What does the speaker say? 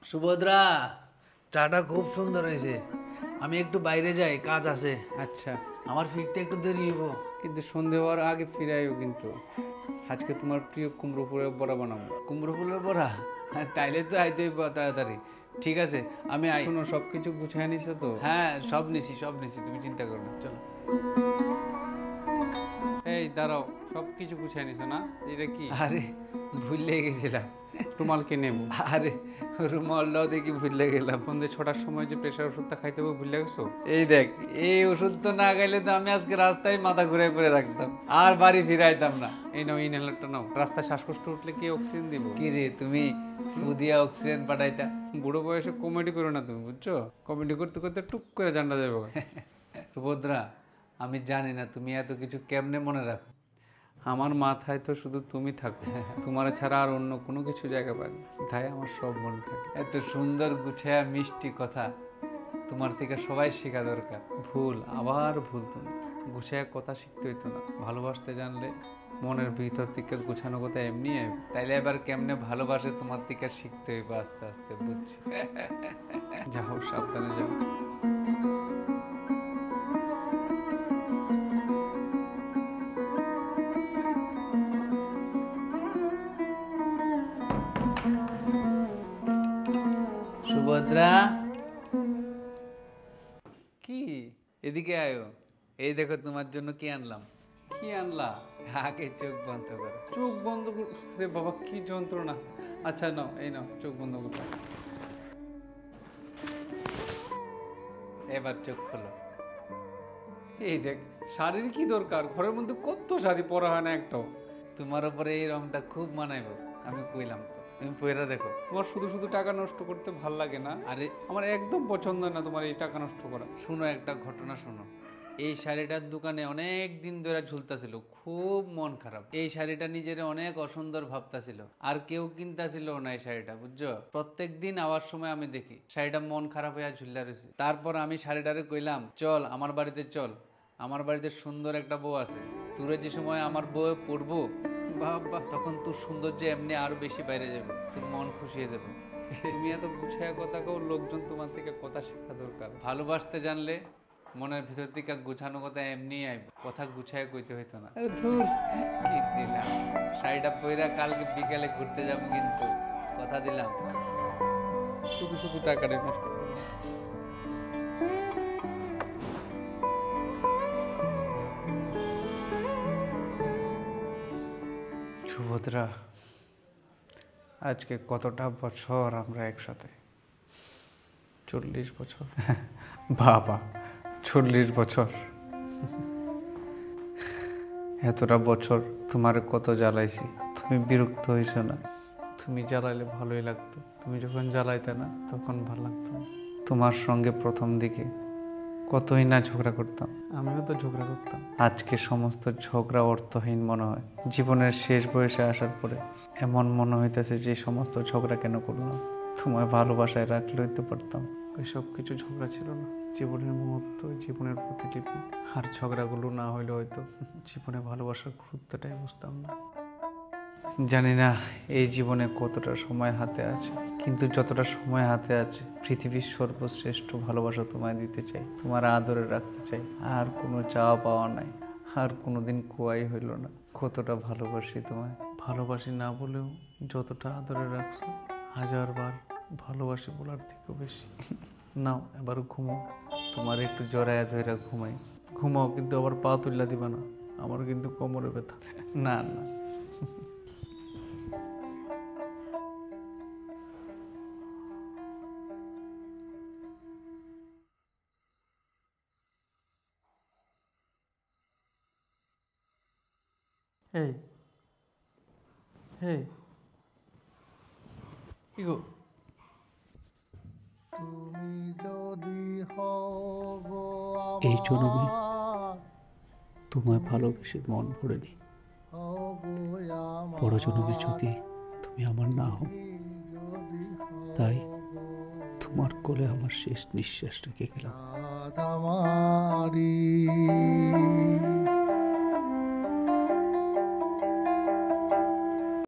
সুভদ্রা, চাটা খুব সুন্দর হয়েছে। আমি একটু বাইরে যাই, কাজ আছে। আচ্ছা, আমার ফিরতে একটু দেরি হইব। কিন্তু সন্ধে হওয়ার আগে ফিরাইও কিন্তু। আজকে তোমার প্রিয় কুমড়ো ফুলের বড়া বানাবো। কুমড়ো ফুলের বড়া? হ্যাঁ, তাইলে তো আইতে হইব তাড়াতাড়ি। ঠিক আছে, আমি শোনো, সব কিছু গুছিয়ে নিছো তো? হ্যাঁ, সব নিছি, তুমি চিন্তা করো না, চলো। এই দাঁড়াও, সব কিছু গুছিয়ে নিছো না? এটা কি? আরে ভুলে গেছিলাম। রুমালকে নেবো। আরে রুমালটাও দেখি ভুলে গেলাম। সন্ধে 6টার সময় যে প্রেশার ওষুধটা খাইতে হবে ভুলে গেছো? এই দেখ, এই ওষুধ তো না খাইলে তো আমি আজকে রাস্তায় মাথা ঘুরে পড়ে রাখতাম, আর বাড়ি ফিরাইতাম না। এই নাও, ইনহেলারটা নাও। রাস্তায় শ্বাসকষ্ট উঠলে কে অক্সিজেন দিব? কি রে, তুমি ফুদিয়া অক্সিজেন পাঠাইতা? বুড়ো বয়সে কমেডি করো না তুমি, বুঝছো? কমেডি করতে করতে টুক করে জানা যাবে। সুভদ্রা, আমি জানি না তুমি এত কিছু কেমনে মনে রাখো। আমার মাথায় তো শুধু তুমি থাকো, তোমার ছাড়া আর অন্য কোনো কিছু জায়গা পাই না, তাই আমার সব মনে থাকে। এত সুন্দর গুছায়া মিষ্টি কথা তোমার থেকে সবাই শেখা দরকার। ভুল, আবার ভুল। তুমি গুছায় কথা শিখতে হইতো না, ভালোবাসতে জানলে মনের ভিতর থেকে গুছানো কথা এমনি আইব। তাইলে এবার কেমনে ভালোবাসে তোমার থেকে শিখতে হইব আস্তে আস্তে, বুঝছি। যাও, সাবধানে যাও। সুভদ্রা, কি? এদিকে আয়ো। এই দেখো তোমার জন্য কি আনলাম। কি আনলা? আগে চোখ বন্ধ করো। চোখ বন্ধ রে বাবা, কি যন্ত্রণা। আচ্ছা নাও, এই নাও, চোখ বন্ধ করো। এবার চোখ খোলো। এই দেখ, শাড়ির কি দরকার? ঘরের মধ্যে কত শাড়ি পরা হয় না একটাও। তোমার উপরে এই রংটা খুব মানাইব, আমি কইলাম তো, তুমি পয়রা দেখো। তোমার শুধু শুধু টাকা নষ্ট করতে ভাল লাগে না? আরে আমার একদম পছন্দ না তোমার এই টাকা নষ্ট করা। শুনো, একটা ঘটনা শোনো। এই শাড়িটার দোকানে অনেক দিন ধরে ঝুলতাছিল, খুব মন খারাপ। এই শাড়িটা নিজের অনেক অসুন্দর ভাবতাছিল, আর কেউ কিনতাছিল না এই শাড়িটা, বুঝছো? প্রত্যেক দিন আওয়ার সময় আমি দেখি শাড়িটা মন খারাপ হয়ে ঝুললা রয়েছে। তারপর আমি শাড়িটারে কইলাম, চল আমার বাড়িতে চল, আমার বাড়িতে সুন্দর একটা বউ আছে। তোরে যে সময় আমার বউ পড়বো, বাবা, তখন তোর সৌন্দর্য এমনি আরো বেশি বাইরে যাবে, তোর মন খুশি হয়ে যাবে। তুমি এত গুছায় কথা কও, লোকজন তোমার থেকে কথা শেখা দরকার। ভালোবাসতে জানলে মনের ভিতর থেকে গুছানো কথা এমনি আইব, কথা গুছায় কইতে হইতো না। আরে ধুর, কি দিলাম, শাড়িটা পইরা কালকে বিকালে ঘুরতে যাবো, কিন্তু কথা দিলাম। শুধু শুধু টাকাটা নষ্ট করো। সুভদ্রা, আজকে কতটা বছর আমরা একসাথে? 40 বছর। বাবা, 40 বছর। এতটা বছর তোমার কত জ্বালাইছি, তুমি বিরক্ত হইছো না? তুমি জ্বালাইলে ভালোই লাগতো, তুমি যখন জ্বালাইতে না তখন ভালো লাগতো না। তোমার সঙ্গে প্রথম দিকে কতই না ঝগড়া করতাম, আমিও তো ঝগড়া করতাম। আজকে সমস্ত ঝগড়া অর্থহীন মনে হয়। জীবনের শেষ বয়সে আসার পরে এমন মনে হইতেছে যে সমস্ত ঝগড়া কেন করলাম। তোমায় ভালোবাসায় রাখলেই তো পারতাম। ওই সব কিছু ঝগড়া ছিল না, জীবনের মুহূর্ত, জীবনের প্রতিলিপি। আর ঝগড়াগুলো না হইলে হয়তো জীবনে ভালোবাসার গুরুত্বটাই বুঝতাম না। জানি না এই জীবনে কতটা সময় হাতে আছে, কিন্তু যতটা সময় হাতে আছে পৃথিবীর সর্বশ্রেষ্ঠ ভালোবাসা তোমায় দিতে চাই, তোমার আদরে রাখতে চাই। আর কোনো চাওয়া পাওয়া নাই, আর কোনোদিন কোয়াই হইল না। কতটা ভালোবাসি তোমায়, ভালোবাসি না বলেও যতটা আদরে রাখছো, 1000বার ভালোবাসি বলার থেকেও বেশি। নাও এবার ঘুমাও, তোমার একটু জড়ায়া ধইরা ঘুমাই। ঘুমাও, কিন্তু আবার পা তুল্লা দিবা না, আমার কিন্তু কোমরে ব্যথা। না না। এই এই কি গো? এই জন্মে তোমায় ভালোবেসে মন ভরেনি, বড় জন্মে যদি তুমি আমার না হও, তাই তোমার কোলে আমার শেষ নিঃশ্বাস রেখে গেলাম।